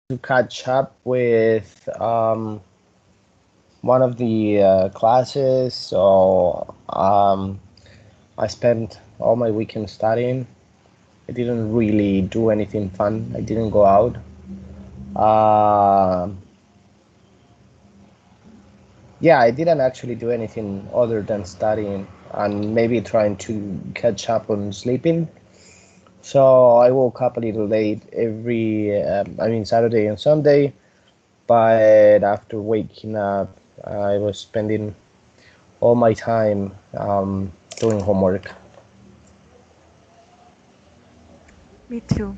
to catch up with one of the classes. So I spent all my weekend studying. I didn't really do anything fun. I didn't go out. Uh, yeah, I didn't actually do anything other than studying and maybe trying to catch up on sleeping. So I woke up a little late I mean, Saturday and Sunday. But after waking up, I was spending all my time doing homework. Me too.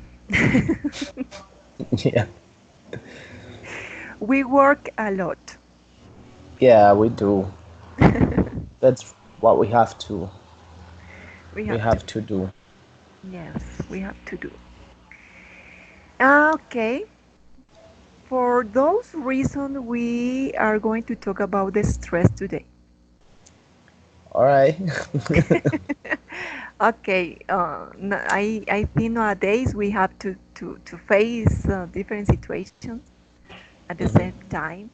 Yeah, We work a lot. yeah, we do. That's what We we have to. have to do. Yes, we have to do. Okay. For those reasons, we are going to talk about the stress today. All right. Okay. I think nowadays we have to face different situations at the Hmm. same time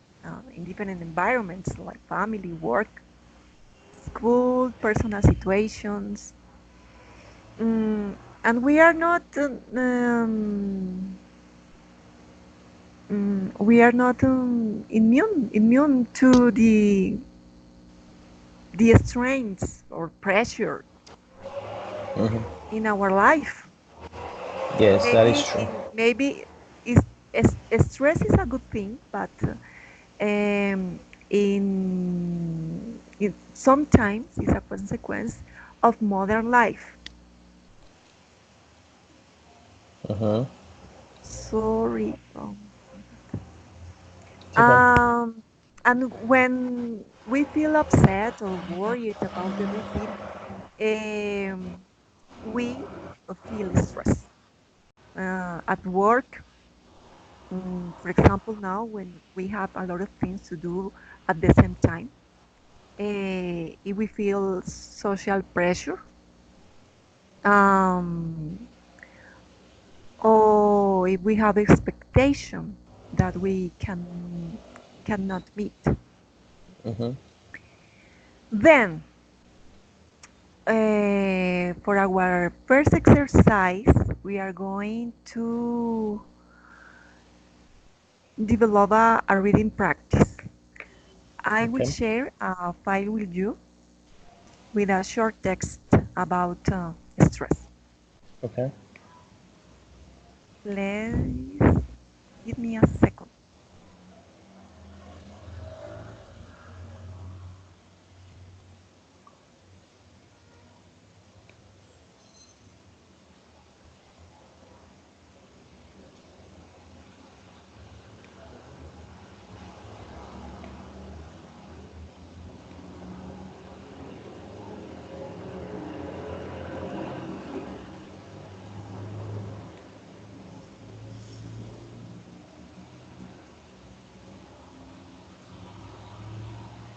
in different environments like family, work, school, personal situations. And we are not immune to the strains or pressure Hmm. in our life. Yes, that is Maybe true. stress is a good thing, but um, sometimes it's a consequence of modern life. Hmm. Sorry. It's okay. Um, and when we feel upset or worried about everything, um, we feel stress. At work, for example, now when we have a lot of things to do at the same time, if we feel social pressure, um, or if we have expectation that we cannot meet, Hmm. then for our first exercise, we are going to develop a reading practice. I will Okay. share a file with you with a short text about stress. Okay. Please give me a second.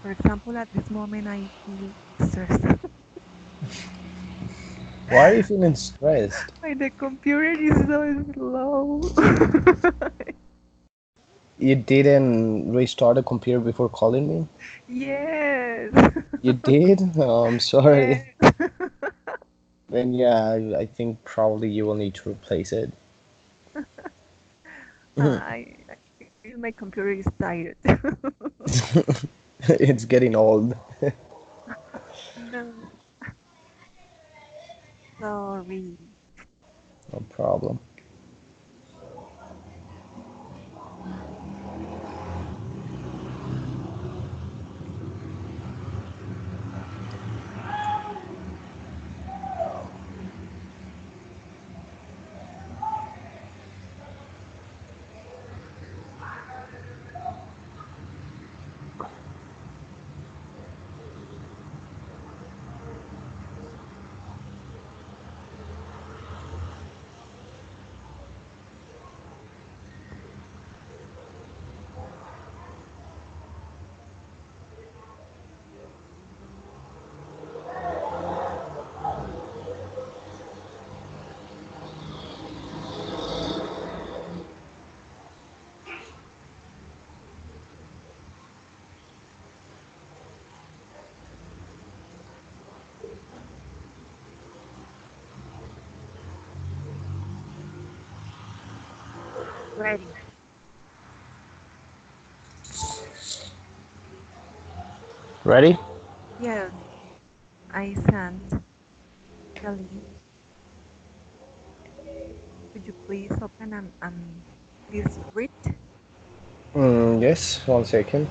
For example, at this moment, I feel stressed. Why are you feeling stressed? The computer is so slow. You didn't restart the computer before calling me? Yes. You did? Oh, I'm sorry. Yes. Then yeah, I think probably you will need to replace it. I feel my computer is tired. It's getting old. No, sorry. No problem. Ready. Ready? Yes, I sent the link. Could you please open and please read? Yes, 1 second.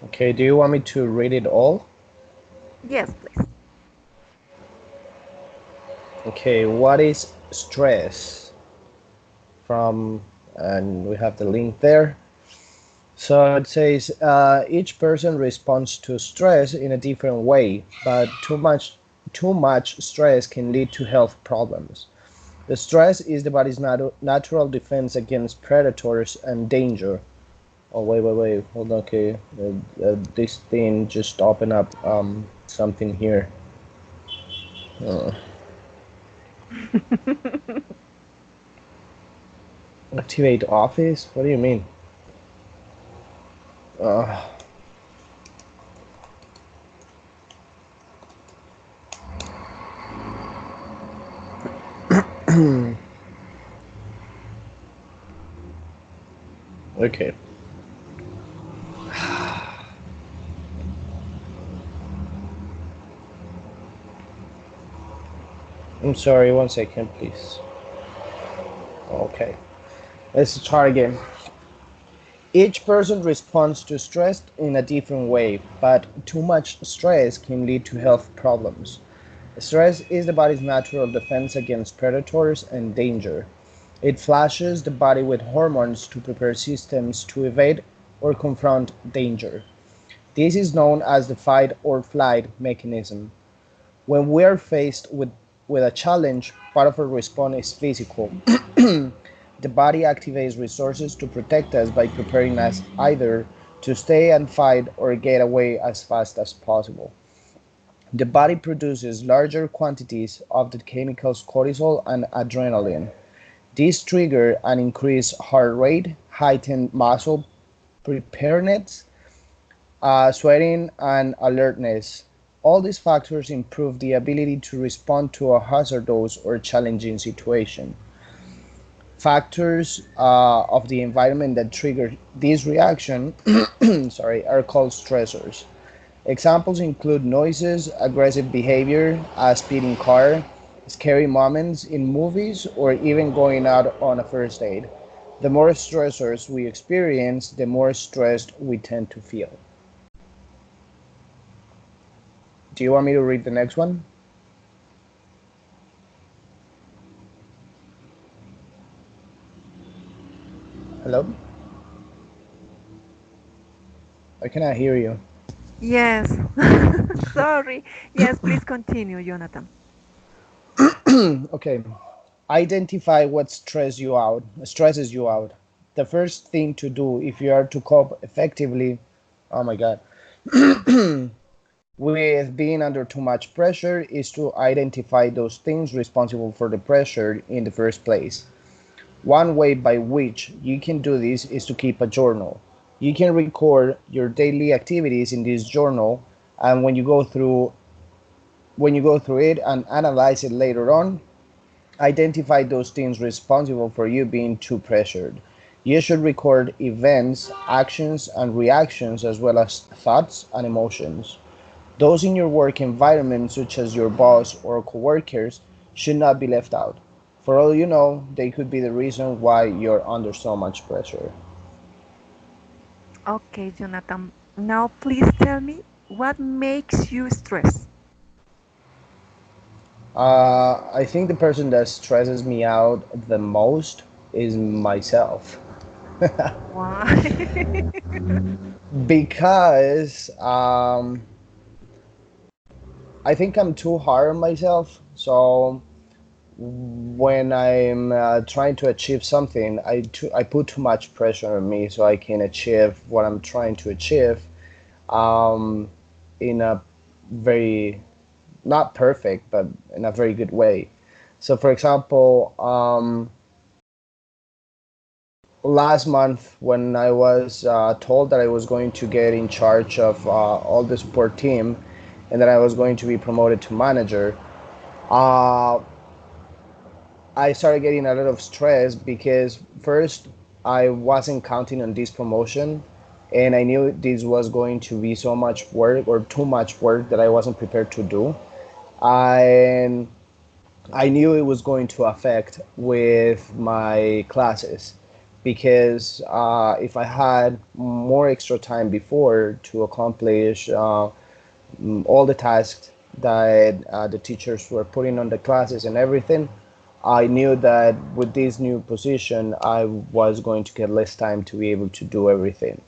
Okay, do you want me to read it all? Yes, please. Okay, what is stress? From, and we have the link there. So it says each person responds to stress in a different way, but too much stress can lead to health problems. The stress is the body's natural defense against predators and danger. Oh wait, hold on. Okay, this thing just opened up something here. Uh, Activate Office? What do you mean? Uh, okay. I'm sorry. 1 second, please. Okay. Let's try again. Each person responds to stress in a different way, but too much stress can lead to health problems. Stress is the body's natural defense against predators and danger. It flashes the body with hormones to prepare systems to evade or confront danger. This is known as the fight or flight mechanism. When we are faced with a challenge, part of our response is physical. The body activates resources to protect us by preparing us either to stay and fight or get away as fast as possible. The body produces larger quantities of the chemicals cortisol and adrenaline. These trigger an increased heart rate, heightened muscle preparedness, sweating, and alertness. All these factors improve the ability to respond to a hazardous or challenging situation. Factors of the environment that trigger this reaction sorry, are called stressors. Examples include noises, aggressive behavior, a speeding car, scary moments in movies, or even going out on a first date. The more stressors we experience, the more stressed we tend to feel. Do you want me to read the next one? Hello? I cannot hear you. Yes. Sorry. Yes, please continue, Jonathan. Okay. Identify what stresses you out. The first thing to do if you are to cope effectively, oh my god, with being under too much pressure is to identify those things responsible for the pressure in the first place. One way by which you can do this is to keep a journal. You can record your daily activities in this journal, and when you go through it and analyze it later on, identify those things responsible for you being too pressured. You should record events, actions, and reactions as well as thoughts and emotions. Those in your work environment, such as your boss or coworkers, should not be left out. For all you know, they could be the reason why you're under so much pressure. Okay, Jonathan. Now, please tell me what makes you stress. I think the person that stresses me out the most is myself. Why? Because I think I'm too hard on myself. So when I'm trying to achieve something, I put too much pressure on me so I can achieve what I'm trying to achieve um, in a very, not perfect, but in a very good way. So, for example, last month when I was told that I was going to get in charge of all the support team and that I was going to be promoted to manager, uh, I started getting a lot of stress because first I wasn't counting on this promotion and I knew this was going to be so much work or too much work that I wasn't prepared to do. And I knew it was going to affect with my classes because if I had more extra time before to accomplish all the tasks that the teachers were putting on the classes and everything, I knew that with this new position, I was going to get less time to be able to do everything.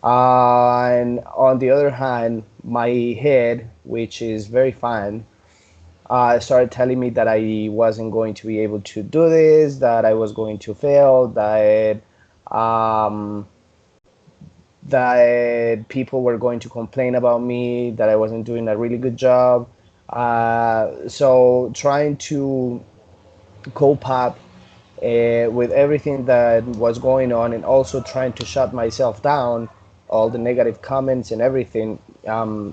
And on the other hand, my head, which is very fine, started telling me that I wasn't going to be able to do this, that I was going to fail, um, that people were going to complain about me, that I wasn't doing a really good job. So trying to cope up with everything that was going on, and also trying to shut myself down, all the negative comments and everything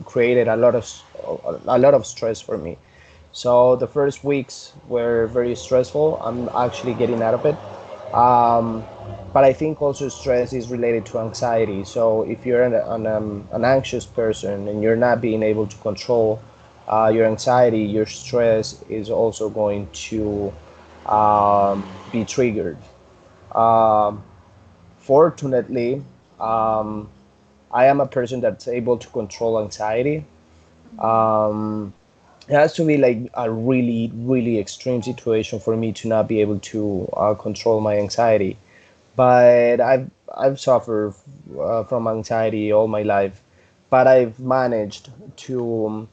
created a lot of stress for me. So the first weeks were very stressful. I'm actually getting out of it. Um, but I think also stress is related to anxiety. So if you're an anxious person and you're not being able to control your anxiety, your stress is also going to be triggered. Um, Fortunately, um, I am a person that's able to control anxiety. Mhm. Um, it has to be like a really, really extreme situation for me to not be able to control my anxiety. But I've suffered from anxiety all my life, but I've managed to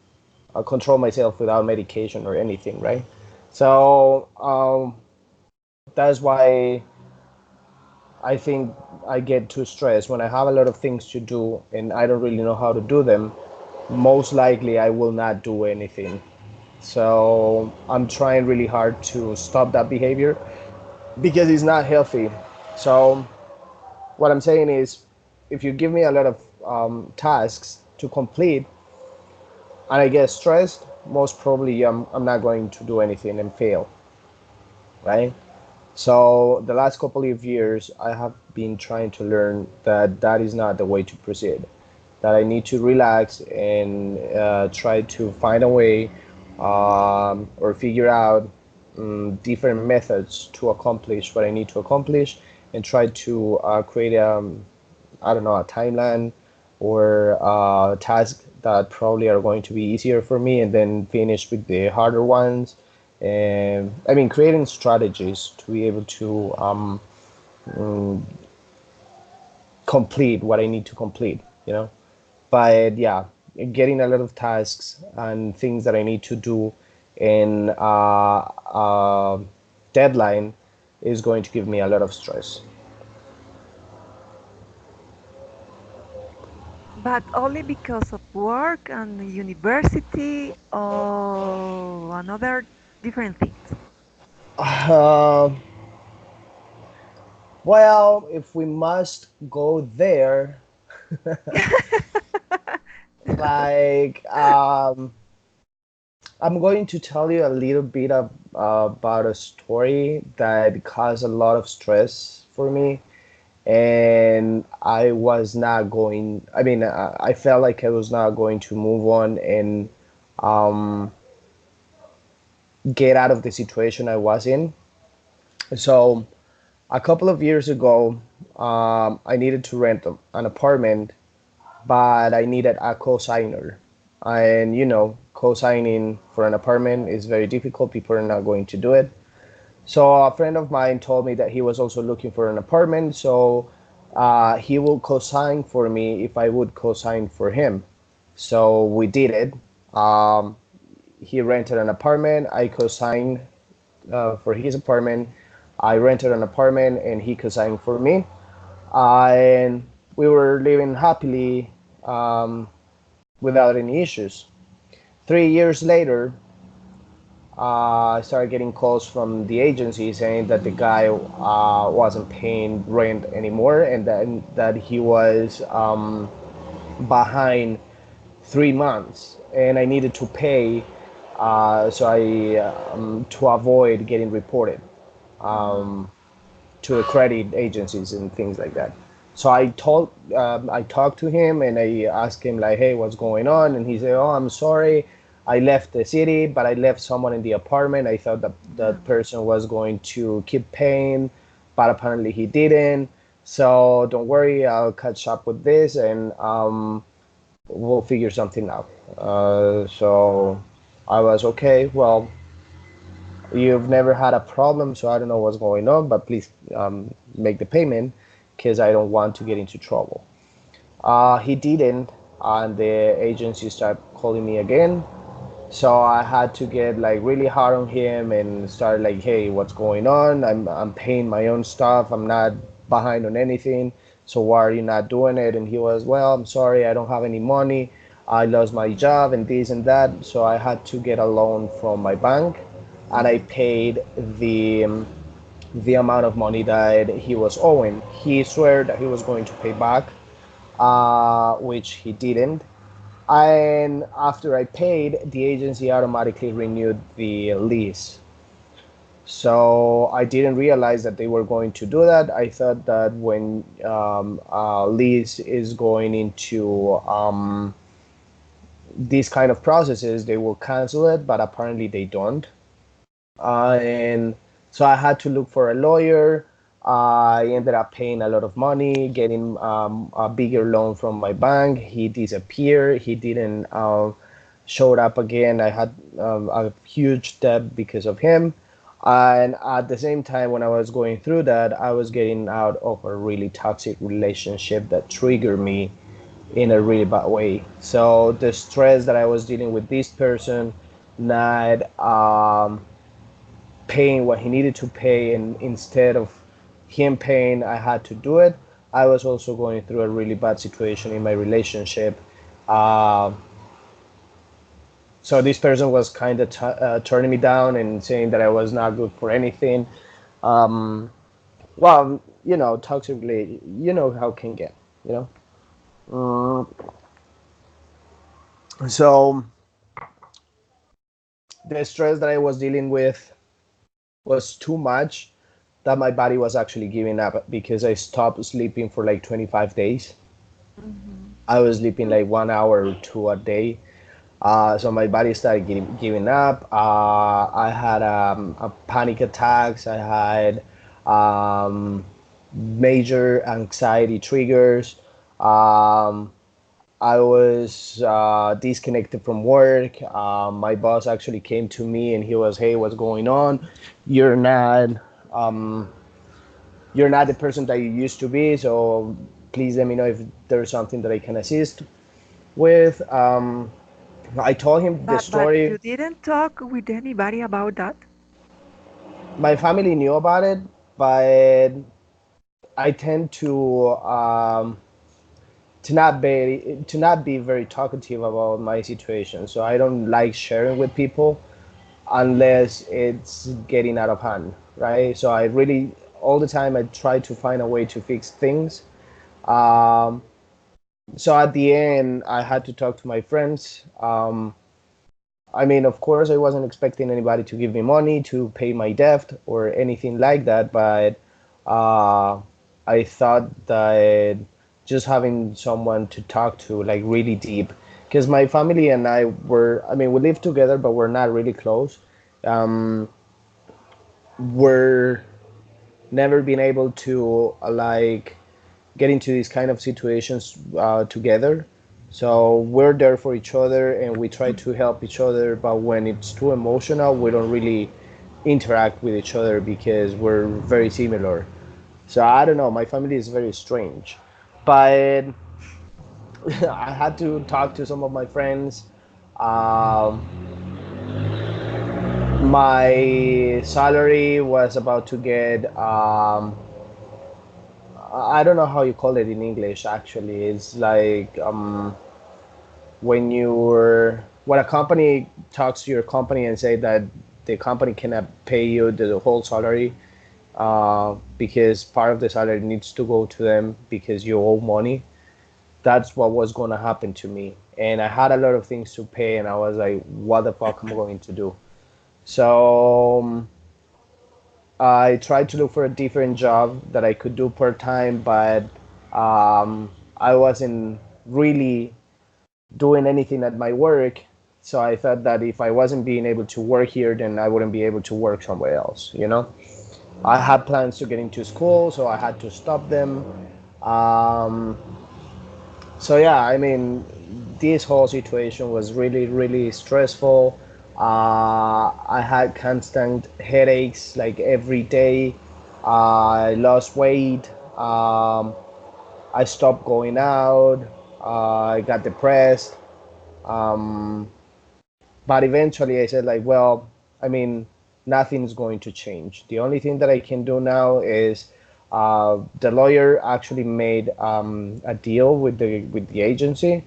control myself without medication or anything, right? So that's why I think I get too stressed when I have a lot of things to do and I don't really know how to do them. Most likely, I will not do anything. So I'm trying really hard to stop that behavior because it's not healthy. So what I'm saying is, if you give me a lot of tasks to complete and I get stressed, most probably I'm not going to do anything and fail, right? So the last couple of years, I have been trying to learn that that is not the way to proceed. That I need to relax and try to find a way or figure out different methods to accomplish what I need to accomplish, and try to create I don't know, a timeline or tasks that probably are going to be easier for me, and then finish with the harder ones. And I mean, creating strategies to be able to complete what I need to complete, you know. But yeah, getting a lot of tasks and things that I need to do in deadline is going to give me a lot of stress. But only because of work and university or another different things. Um, well, if we must go there, like I'm going to tell you a little bit about a story that caused a lot of stress for me, and I was not going. I mean, I felt like I was not going to move on and um, get out of the situation I was in. So a couple of years ago, I needed to rent an apartment, but I needed a co-signer. And you know, co-signing for an apartment is very difficult. People are not going to do it. So a friend of mine told me that he was also looking for an apartment. So he will co-sign for me if I would co-sign for him. So we did it. Um, he rented an apartment. I co-signed for his apartment. I rented an apartment and he co-signed for me. And we were living happily without any issues. 3 years later, I started getting calls from the agency saying that the guy wasn't paying rent anymore, and that he was behind 3 months, and I needed to pay. So I to avoid getting reported Mm-hmm. to the credit agencies and things like that. So I talked to him and I asked him like, hey, what's going on? And he said, oh, I'm sorry, I left the city, but I left someone in the apartment. I thought that that person was going to keep paying, but apparently he didn't. So don't worry, I'll catch up with this and we'll figure something out. So I was okay. Well, you've never had a problem, so I don't know what's going on, but please make the payment because I don't want to get into trouble. He didn't, and the agency started calling me again. So I had to get like really hard on him and start like, hey, what's going on? I'm paying my own stuff. I'm not behind on anything. So why are you not doing it? And he was, well, I'm sorry, I don't have any money. I lost my job and this and that. So I had to get a loan from my bank, and I Mm-hmm. paid the amount of money that he was owing. He swore that he was going to pay back, which he didn't. And after I paid, the agency automatically renewed the lease. So I didn't realize that they were going to do that. I thought that when a lease is going into these kind of processes, they will cancel it, but apparently they don't. And so I had to look for a lawyer. I ended up paying a lot of money, getting a bigger loan from my bank. He disappeared. He didn't showed up again. I had a huge debt because of him. And at the same time, when I was going through that, I was getting out of a really toxic relationship that triggered me in a really bad way. So the stress that I was dealing with this person, not paying what he needed to pay, and instead of him paying, I had to do it. I was also going through a really bad situation in my relationship. uh, so this person was kind of turning me down and saying that I was not good for anything. Well, toxically, you know how it can get, you know. So the stress that I was dealing with was too much that my body was actually giving up because I stopped sleeping for like 25 days. Mm-hmm. I was sleeping like 1 hour or two a day. So my body started giving up. I had a panic attacks. I had um, major anxiety triggers. Um, I was disconnected from work. My boss actually came to me and he was, "Hey, what's going on? You're not you're not the person that you used to be. So please let me know if there's something that I can assist with." I told him the But story. you didn't talk with anybody about that? My family knew about it, but I tend to not be very talkative about my situation. So I don't like sharing with people unless it's getting out of hand, right? So I really all the time I try to find a way to fix things. Um, so at the end, I had to talk to my friends. I mean, of course, I wasn't expecting anybody to give me money to pay my debt or anything like that, but uh, I thought that just having someone to talk to, like really deep, because my family and I were, I mean, we live together, but we're not really close. Um, we're never been able to like get into these kind of situations together. So we're there for each other and we try to help each other. But when it's too emotional, we don't really interact with each other because we're very similar. So I don't know. My family is very strange, but I had to talk to some of my friends. Um, my salary was about to get I don't know how you call it in English actually. It's like when a company talks to your company and say that the company cannot pay you the whole salary, because part of the salary needs to go to them because you owe money. That's what was going to happen to me. And I had a lot of things to pay, and I was like, what the fuck am I going to do? So I tried to look for a different job that I could do part time, but I wasn't really doing anything at my work. So I thought that if I wasn't being able to work here, then I wouldn't be able to work somewhere else, you know? I had plans to get into school, so I had to stop them. Um, so yeah, I mean, this whole situation was really, really stressful. I had constant headaches like every day. I lost weight. I stopped going out. I got depressed. Um, but eventually I said, like, well, I mean, nothing's going to change. The only thing that I can do now is the lawyer actually made a deal with the agency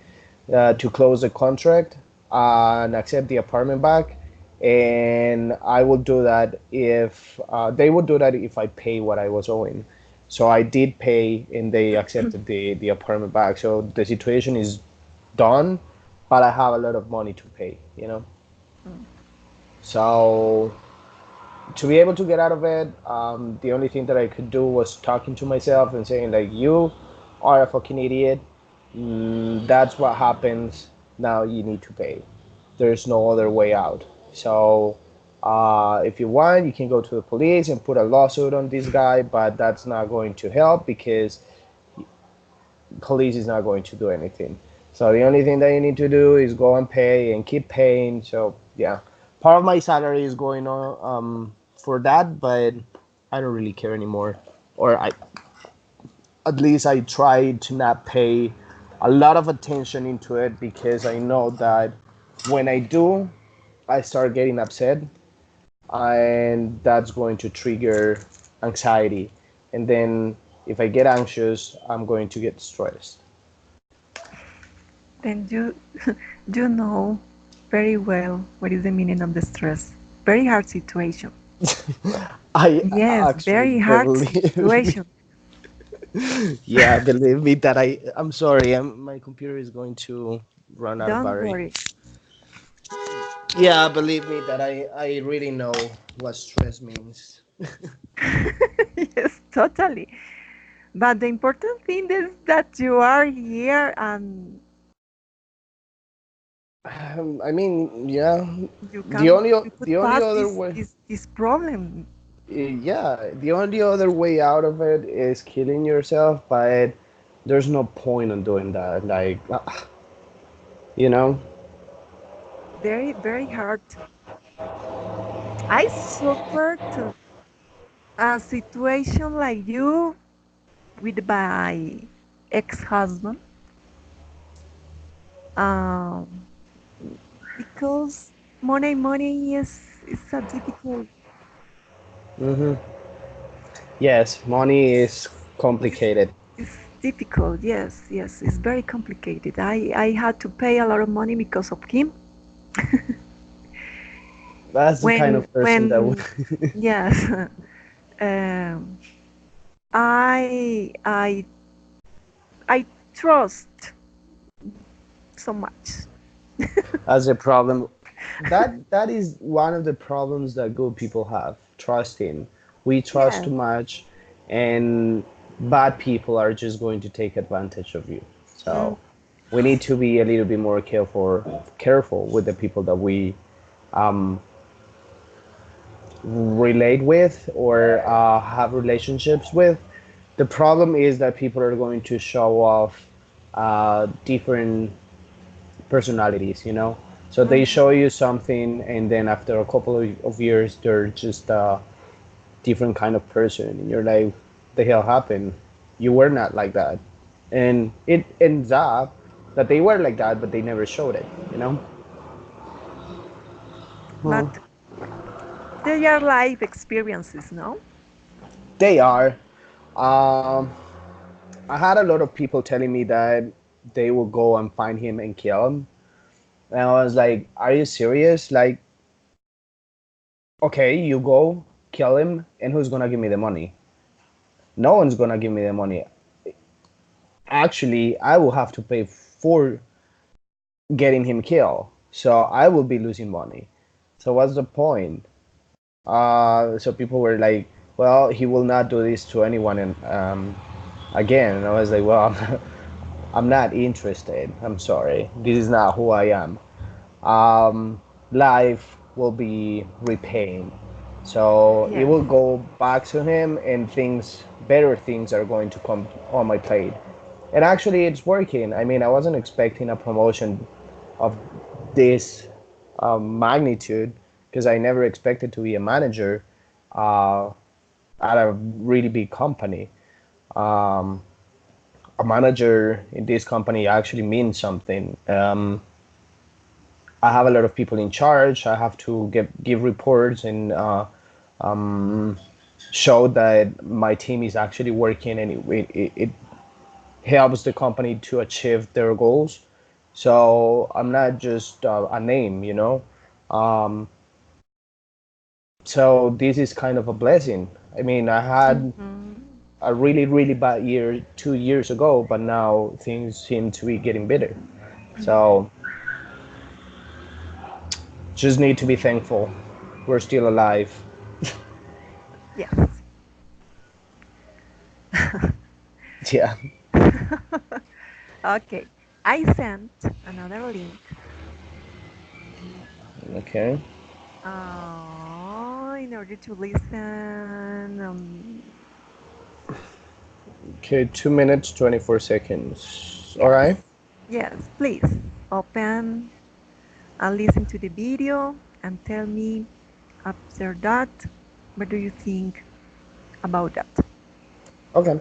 to close the contract and accept the apartment back. And I will do that if they would do that if I pay what I was owing. So I did pay, and they accepted the apartment back. So the situation is done, but I have a lot of money to pay, you know? Mm. So to be able to get out of it, the only thing that I could do was talking to myself and saying, like, you are a fucking idiot. That's what happens. Now you need to pay. There's no other way out. So if you want, you can go to the police and put a lawsuit on this guy, but that's not going to help because police is not going to do anything. So the only thing that you need to do is go and pay and keep paying. So yeah, part of my salary is going on for that, but I don't really care anymore. Or I, at least I try to not pay a lot of attention into it because I know that when I do, I start getting upset, and that's going to trigger anxiety. And then if I get anxious, I'm going to get stressed. Then you know very well what is the meaning of the stress. Very hard situation. I Yes, actually very hard believe me. situation. Yeah, believe me that I'm sorry. My computer is going to run out of Don't battery. worry. Yeah, believe me that I really know what stress means. Yes, totally. But the important thing is that you are here and I mean, yeah, you could the only pass other way, this problem. yeah, the only other way out of it is killing yourself, but there's no point in doing that. Like, you know. Very, very hard. I suffered a situation like you with my ex-husband, um, because money is a difficult. Hmm. Yes, money is It's, complicated. it's difficult. Yes, yes, it's very complicated. I had to pay a lot of money because of him. That's the kind when of person that would. when yes, um, I I trust so much. As a problem. That is one of the problems that good people have. Trusting. We trust Yes. too much, and bad people are just going to take advantage of you. Mm, So we need to be a little bit more careful with the people that we um, relate with or have relationships with. The problem is that people are going to show off different personalities, you know. So they show mhm. you something, and then after a couple of years, they're just a different kind of person, and you're like, "The hell happened? You were not like that." And it ends up that they were like that, but they never showed it, you know. Well, But they are life experiences, no? they are. Um, I had a lot of people telling me that they will go and find him and kill him, and I was like, "Are you serious? Like, okay, you go kill him, and who's gonna give me the money? No one's gonna give me the money. Actually, I will have to pay for getting him killed, so I will be losing money. So what's the point? So people were like, well, he will not do this to anyone, and again, and I was like, well, I'm not interested. I'm sorry, this is not who I am. Life will be repaying, so it Yes. will go back to him, and better things are going to come on my plate. And actually, it's working. I mean, I wasn't expecting a promotion of this magnitude, because I never expected to be a manager uh, at a really big company. Um, a manager in this company actually means something. I have a lot of people in charge. I have to give reports and show that my team is actually working, and it helps the company to achieve their goals. So I'm not just a name, you know. Um, so this is kind of a blessing. I mean, I had Mhm. a really, really bad year 2 years ago, but now things seem to be getting better. So just need to be thankful. We're still alive. Yes. Yeah. Okay. I sent another link Okay. in order to listen. Okay. 2 minutes, 24 seconds. All right. Yes. Yes. Please open and listen to the video and tell me after that what do you think about that. Okay.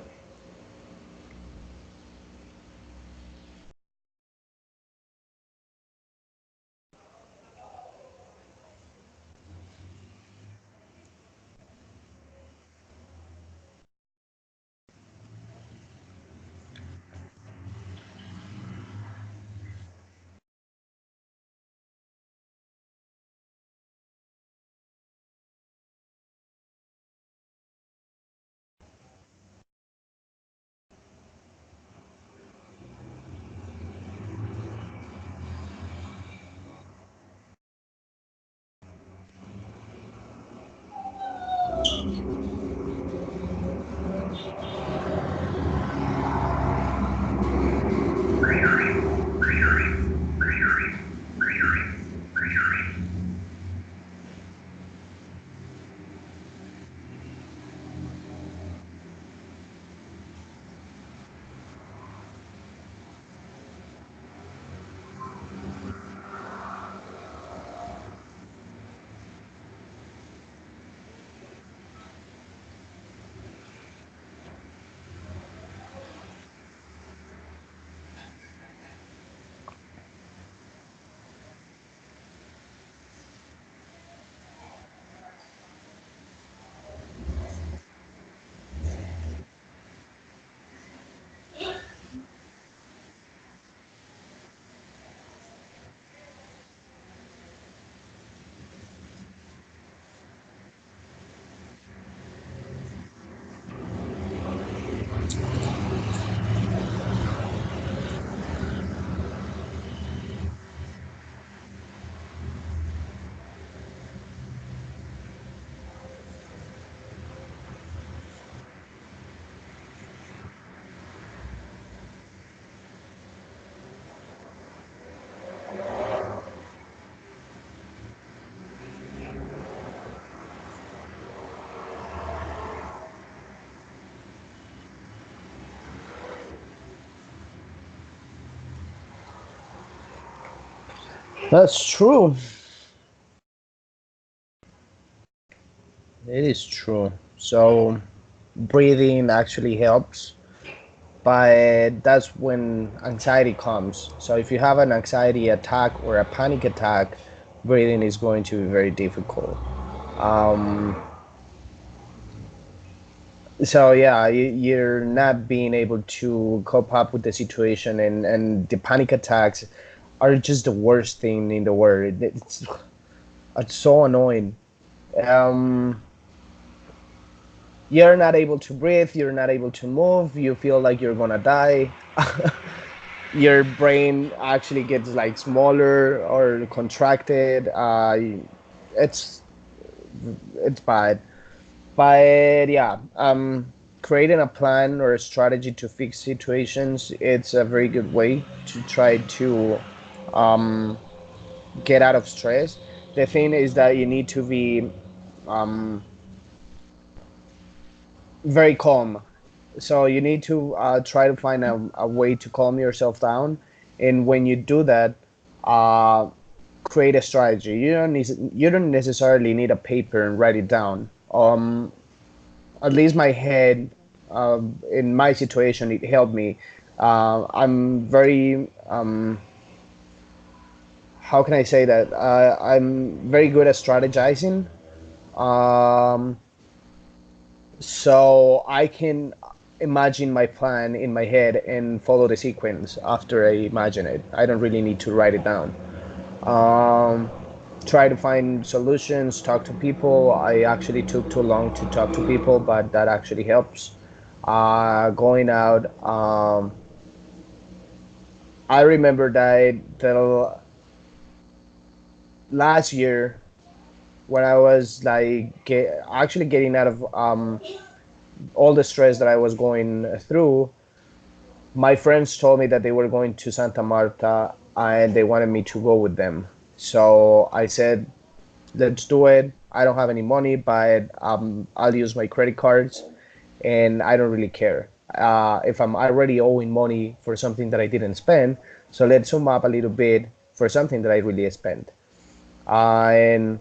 That's true. It is true. So breathing actually helps, but that's when anxiety comes. So if you have an anxiety attack or a panic attack, breathing is going to be very difficult. Um, so yeah, you're not being able to cope up with the situation, and the panic attacks are just the worst thing in the world. It's so annoying. um, you're not able to breathe, you're not able to move, you feel like you're gonna die. Your brain actually gets like smaller or contracted. It's it's bad. But yeah, creating a plan or a strategy to fix situations, it's a very good way to try to um, get out of stress. The thing is that you need to be um, very calm. So you need to try to find a way to calm yourself down. And when you do that, uh, create a strategy. You don't necessarily need a paper and write it down. At least my head, in my situation, it helped me. I'm very how can I say that? I'm very good at strategizing. Um, so I can imagine my plan in my head and follow the sequence after I imagine it. I don't really need to write it down. Um, Try to find solutions, talk to people. I actually took too long to talk to people, but that actually helps. Going out. I remember that the last year when I was like actually getting out of all the stress that I was going through. My friends told me that they were going to Santa Marta and they wanted me to go with them. So I said, let's do it. I don't have any money, but I'll use my credit cards and I don't really care. If I'm already owing money for something that I didn't spend, so let's sum up a little bit for something that I really spent. And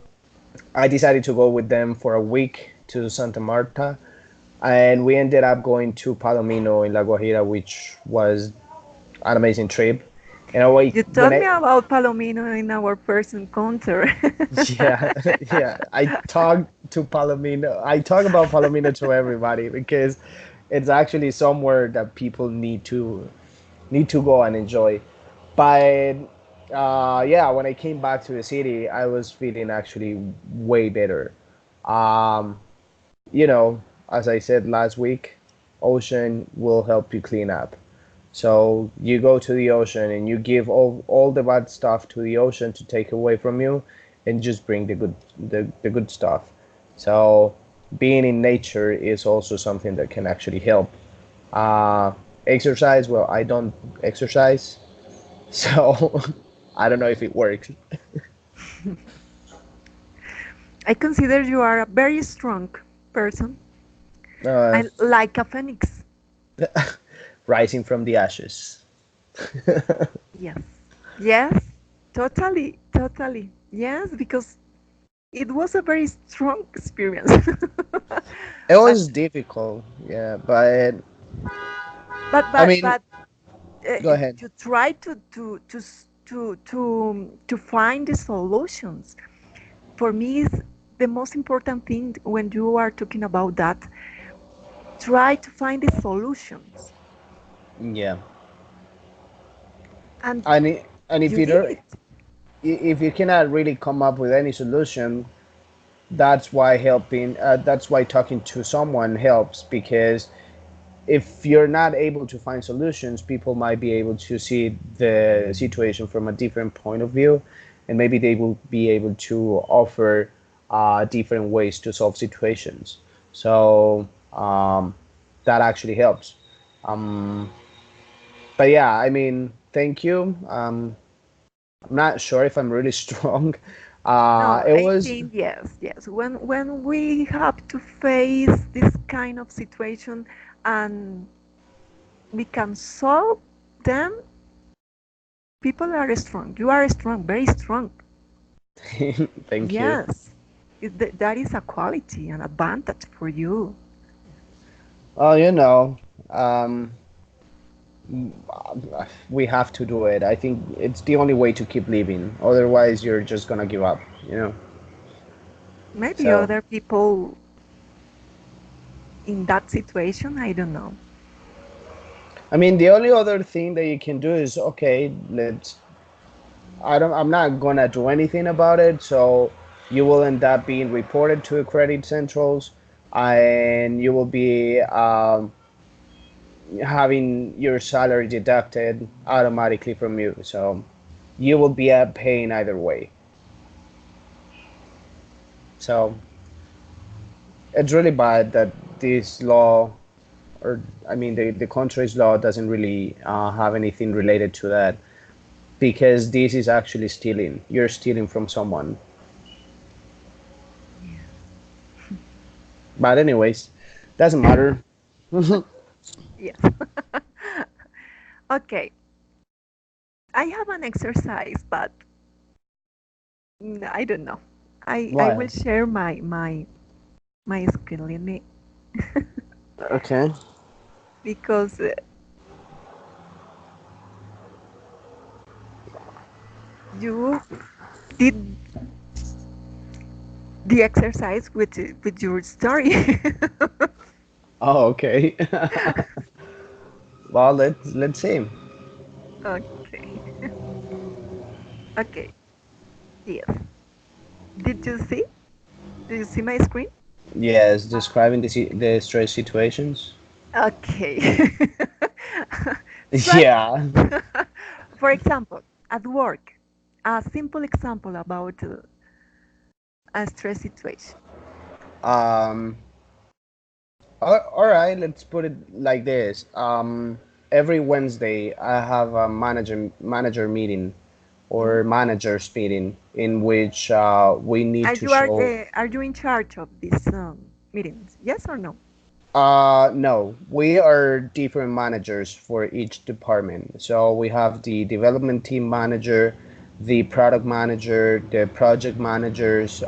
I decided to go with them for a week to Santa Marta, and we ended up going to Palomino in La Guajira, which was an amazing trip. And You when told me I about Palomino in our first encounter. yeah, yeah, I talk about Palomino to everybody because it's actually somewhere that people need to go and enjoy. But yeah, when I came back to the city, I was feeling actually way better. Um, you know, as I said last week, ocean will help you clean up. So you go to the ocean and you give all the bad stuff to the ocean to take away from you and just bring the good stuff. So being in nature is also something that can actually help. Uh, Exercise, well, I don't exercise, so I don't know if it works. I consider you are a very strong person. Uh, I like a phoenix. Rising from the ashes. Yes. Yes. Totally. Totally. Yes, because it was a very strong experience. It but was difficult, yeah, but but I but mean, but go ahead. you try to find the solutions. For me, is the most important thing when you are talking about that. Try to find the solutions, Yeah, and and if you you did don't, it. if you cannot really come up with any solution, that's why helping. That's why talking to someone helps because if you're not able to find solutions, people might be able to see the situation from a different point of view, and maybe they will be able to offer different ways to solve situations. So that actually helps. Um, but yeah, I mean, thank you. I'm not sure if I'm really strong. No, It I was think yes, yes. When we have to face this kind of situation and we can solve them, people are strong. You are strong, very strong. thank you. Yes, that is a quality, an advantage for you. Well, you know, um, we have to do it. I think it's the only way to keep living. Otherwise, you're just gonna give up, you know? Maybe So, other people in that situation, I don't know. I mean, the only other thing that you can do is, okay, I'm not gonna do anything about it. So, You will end up being reported to a credit centrals, and you will be having your salary deducted automatically from you. So you will be paying either way. So it's really bad that this law, or I mean, the country's law doesn't really have anything related to that, because this is actually stealing. You're stealing from someone. But anyways, doesn't matter. Yes. Okay. I have an exercise, but I don't know. I will Why? share my screen limit Okay. because you did the exercise with your story. Oh, okay. Well, let's see. Okay. Okay. Yes. Did you see? Do you see my screen? Yes, describing the stress situations. Okay. Try, Yeah. for example, at work, a simple example about a stress situation. Um. All right. Let's put it like this. Every Wednesday, I have a manager meeting Mhm. or managers meeting in which we need to show. Are you in charge of these meetings? Yes or no? No, we are different managers for each department. So we have the development team manager, the product manager, the project managers,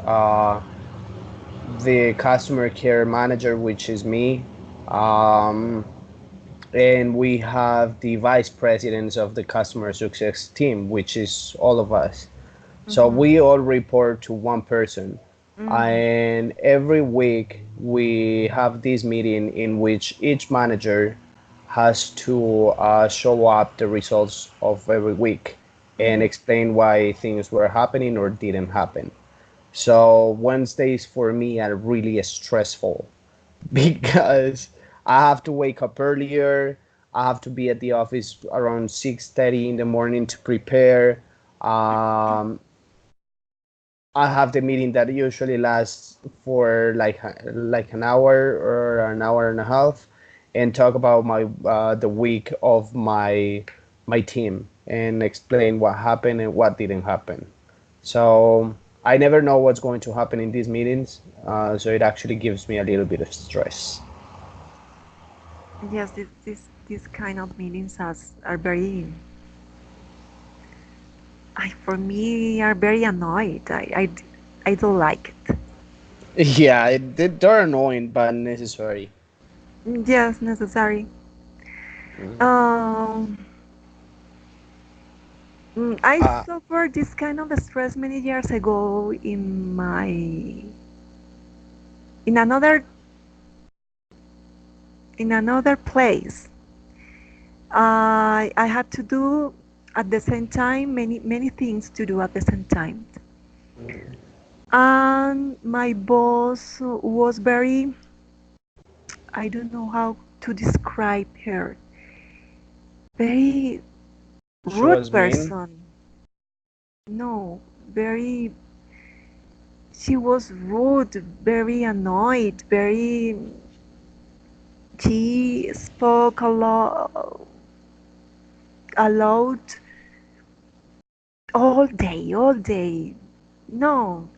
the customer care manager, which is me, um, and we have the vice presidents of the customer success team, which is all of us. So Mm-hmm. we all report to one person. Mm-hmm. And every week we have this meeting in which each manager has to show up the results of every week and Mm-hmm. explain why things were happening or didn't happen. So Wednesdays for me are really stressful because I have to wake up earlier. I have to be at the office around 6:30 in the morning to prepare. Um, I have the meeting that usually lasts for like an hour or an hour and a half, and talk about my the week of my team and explain what happened and what didn't happen. So I never know what's going to happen in these meetings, so it actually gives me a little bit of stress. Yes, this kind of meetings are very, for me, are very annoyed. I don't like it. Yeah, they're annoying but necessary. Yes, necessary. Um, I Uh, suffered this kind of stress many years ago in another place. I had to do at the same time many things to do at the same time, and my boss was very, I don't know how to describe her, very she rude was mean. person. No, very, she was rude, very annoyed, very, she spoke a lot all day. No,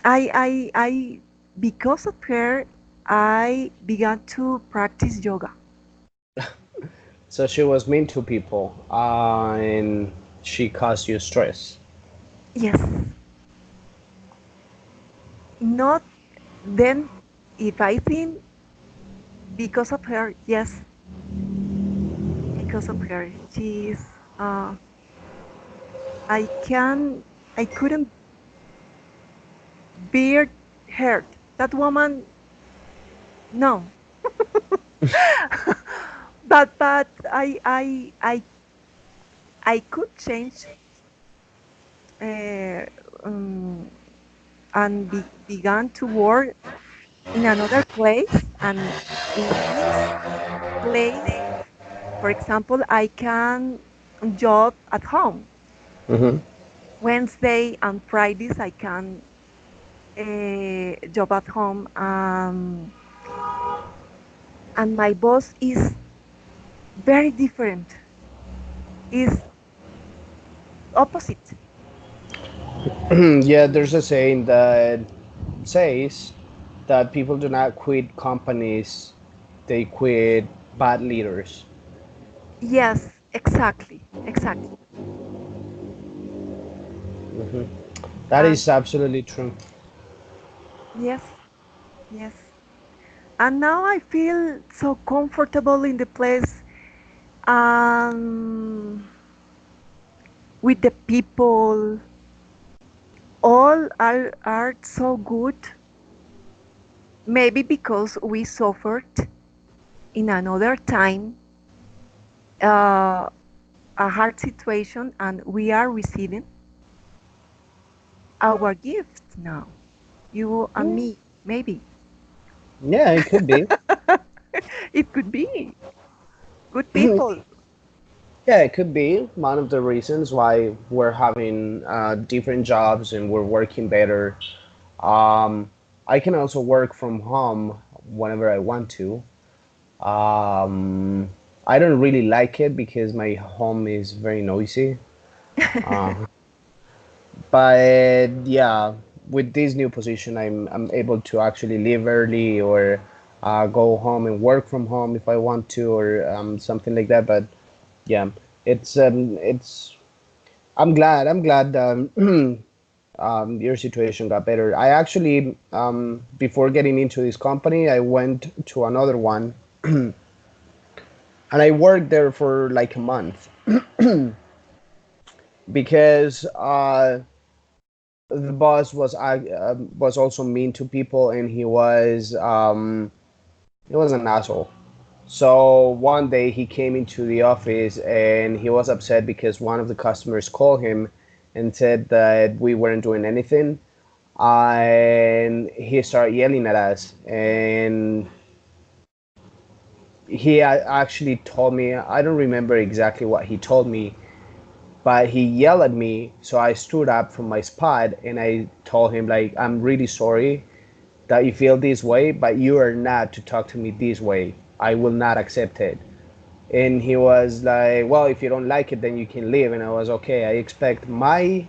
I because of her, I began to practice yoga. So she was mean to people, and she caused you stress. Yes, not then. If I think because of her, yes, because of her, she's. I can. I couldn't bear her. That woman, no. But I could change uh, um, and began to work in another place. And in this place, for example, I can job at home. Hmm. Wednesday and Fridays, I can job at home. And my boss is very different. Is opposite. Yeah, there's a saying that says that people do not quit companies, they quit bad leaders. Yes, exactly, exactly. That And is absolutely true. yes, yes. And now I feel so comfortable in the place, um, with the people. All are so good. Maybe because we suffered in another time, uh, a hard situation, and we are receiving our gift now. You and me, maybe. Yeah, it could be. It could be good people. Yeah, it could be one of the reasons why we're having different jobs and we're working better. Um, I can also work from home whenever I want to. Um, I don't really like it because my home is very noisy. Uh, but yeah, with this new position, I'm able to actually leave early or go home and work from home if I want to or something like that. But yeah, it's I'm glad your situation got better. I actually before getting into this company, I went to another one and I worked there for like a month because the boss was also mean to people and he was an asshole. So one day he came into the office and he was upset because one of the customers called him and said that we weren't doing anything. And he started yelling at us. And actually told me, I don't remember exactly what he told me, but he yelled at me. So I stood up from my spot and I told him, like, I'm really sorry that you feel this way, but you are not to talk to me this way. I will not accept it. And he was like, well, if you don't like it, then you can leave. And I was okay. I expect my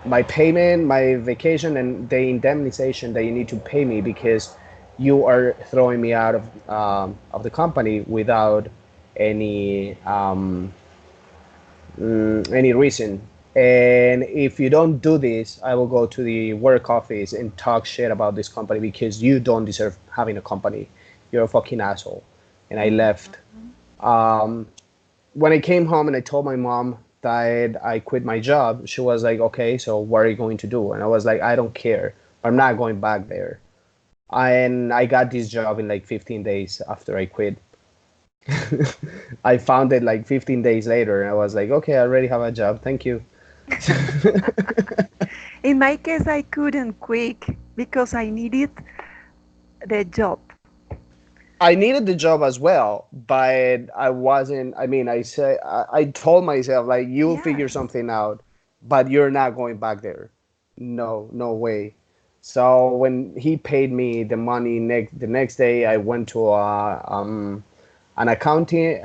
my payment, my vacation, and the indemnization that you need to pay me because you are throwing me out of the company without any any reason. And if you don't do this, I will go to the work office and talk shit about this company because you don't deserve having a company. You're a fucking asshole. And I left. Mhm. Um, when I came home and I told my mom that I quit my job, she was like, "Okay, so what are you going to do?" And I was like, "I don't care. I'm not going back there." And I got this job in like 15 days after I quit. I found it like 15 days later, and I was like, "Okay, I already have a job. Thank you." In my case, I couldn't quit because I needed the job. I needed the job as well, but I wasn't. I mean, I told myself like, "You'll figure Yes. something out, but you're not going back there. No, no way." So when he paid me the money the next day, I went to an accountant,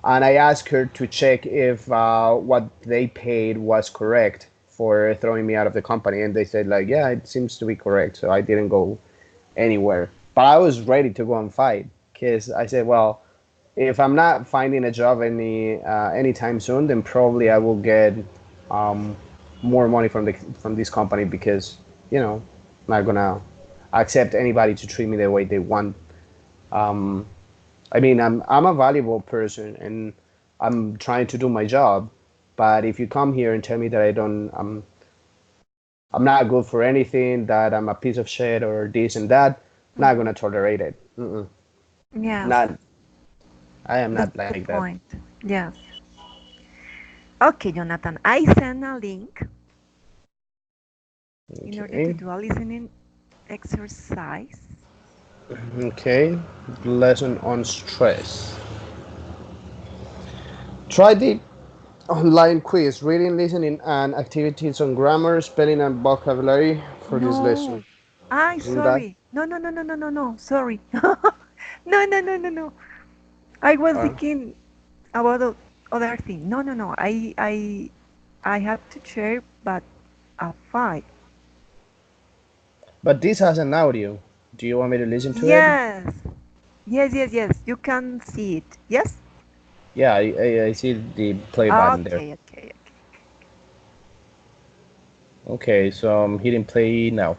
and I asked her to check if what they paid was correct for throwing me out of the company, and they said like, yeah, it seems to be correct. So I didn't go anywhere, but I was ready to go and fight because I said, well, if I'm not finding a job anytime soon, then probably I will get um, more money from this company because I'm not gonna accept anybody to treat me the way they want. Um, I mean, I'm a valuable person and I'm trying to do my job, but if you come here and tell me that I'm not good for anything, that I'm a piece of shit or this and that, not Mhm. gonna tolerate it. Mm-mm. Yes, Not, I am not that's the like that. point. Yes. Okay, Jonathan, I send a link in order to Okay. do a listening exercise. Okay. Lesson on stress. Try the online quiz, reading, listening, and activities on grammar, spelling, and vocabulary for this No. lesson. I Isn't that? sorry. No, no, no, no, no, no, no. Sorry. No, no, no, no, no. I was Uh, thinking about other thing. No, no, no. I have to share, but a file. but this has an audio. Do you want me to listen to it? Yes. Yes, yes, yes. You can see it. Yes? Yeah, I see the play button there. Okay, okay, okay. Okay, so I'm hitting play now.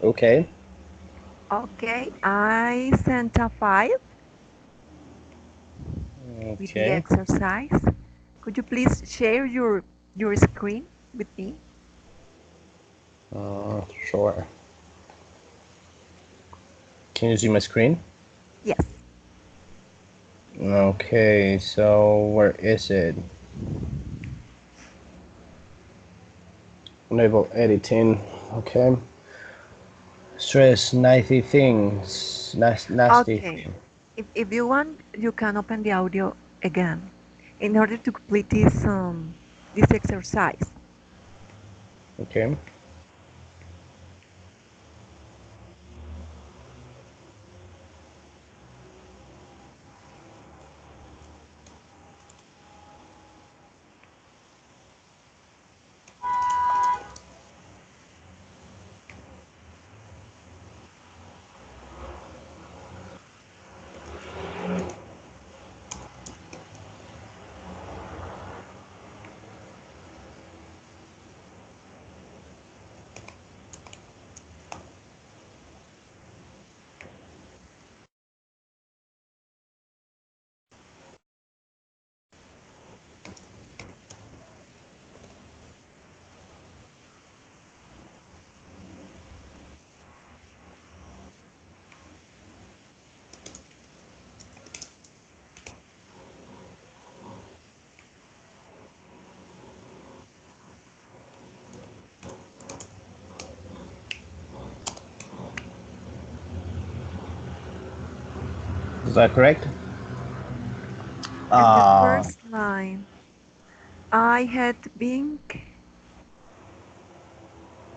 Okay. Okay, I sent a file with the Okay. exercise. Could you please share your screen with me? Sure. Can you see my screen? Yes. Okay, so where is it? Enable editing. Okay. Stress, nasty things. Nasty Okay. thing. If you want, you can open the audio again in order to complete this exercise. Okay. Is that correct? And the Ah, first line, I had been,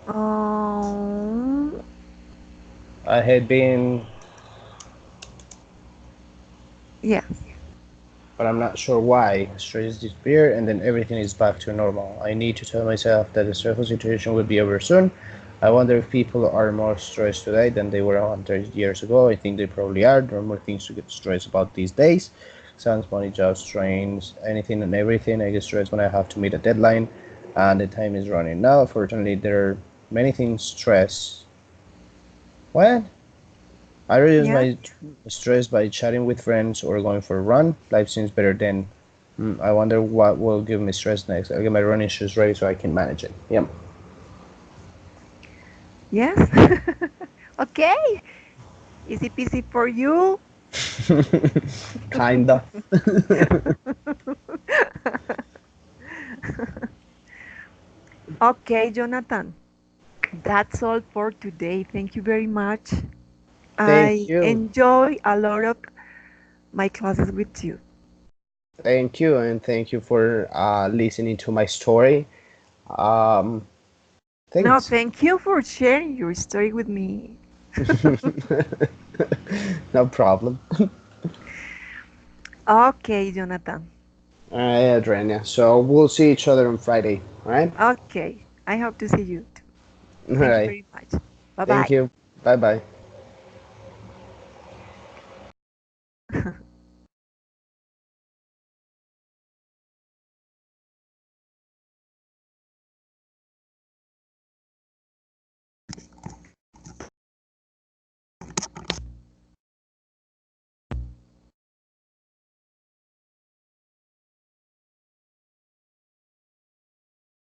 um, I had been, yes, but I'm not sure why. Stress disappeared and then everything is back to normal. I need to tell myself that the stressful situation will be over soon. I wonder if people are more stressed today than they were 100 years ago. I think they probably are. There are more things to get stressed about these days. Sounds money, jobs, trains, anything and everything. I get stressed when I have to meet a deadline and the time is running. Now, fortunately, there are many things stress. What? I reduce yes, my stress by chatting with friends or going for a run. Life seems better then. I wonder what will give me stress next. I'll get my running shoes ready so I can manage it. Yep. yes. Okay, easy peasy for you. Kinda. Okay, Jonathan, that's all for today. Thank you very much. Thank I you. enjoy a lot of my classes with you. Thank you, and thank you for listening to my story. Um, No, Thanks. thank you for sharing your story with me. No problem. Okay, Jonathan. All right, Adrenia. So we'll see each other on Friday. All right. Okay, I hope to see you too. All Thank you right. very much. Bye Thank bye. you. Bye bye.